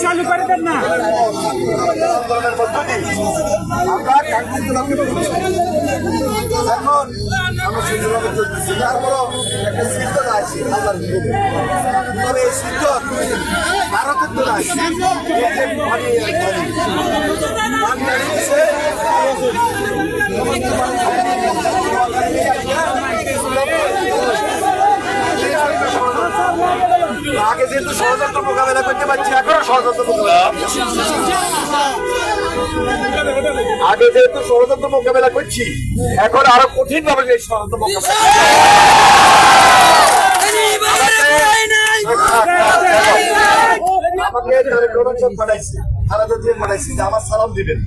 চালু করে দেন না। এখন আমরা সুন্দরভাবে চলতেছি, তারপরও একটা সিদ্ধ আছে আল্লাহর ভিতরে। তবে এই সিদ্ধ ভারতের তো নাই, আগে যেহেতু ষড়যন্ত্র মোকাবেলা করতে পারছি, এখনো ষড়যন্ত্র আগে যেহেতু ষড়যন্ত্র মোকাবেলা করছি, এখন আরো কঠিন ভাবে এই ষড়যন্ত্র মোকাবেলা আমাকে পাঠাইছি যে আমার সালাম দিবেন।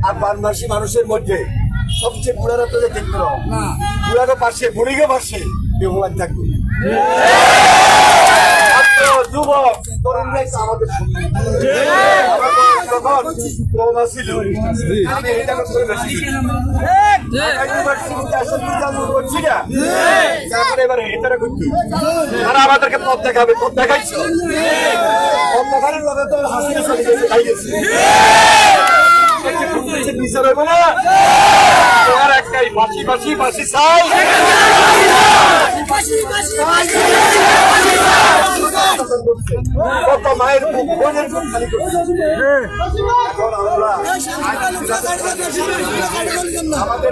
আর বানবাসী মানুষের মধ্যে সবচেয়ে বুড়ারা তো দেখতে বুড়ারও পাশে বুড়িগো পাশে কেউ থাকবে, যুবক তরুণরাই আমাদের আমি এটা করছি না, এবারে এটা করছি তারা আমাদেরকে পথ দেখাবে, পথ দেখাইছো পথ দেখানোর লগে তো হাসিনা চলে গেছে, খাই গেছে বিচার হইব না। আর একটাই ফাঁসি ফাঁসি ফাঁসি চাই, কত মায়ের বোনের খালি করছে। এখন আমরা আমাদের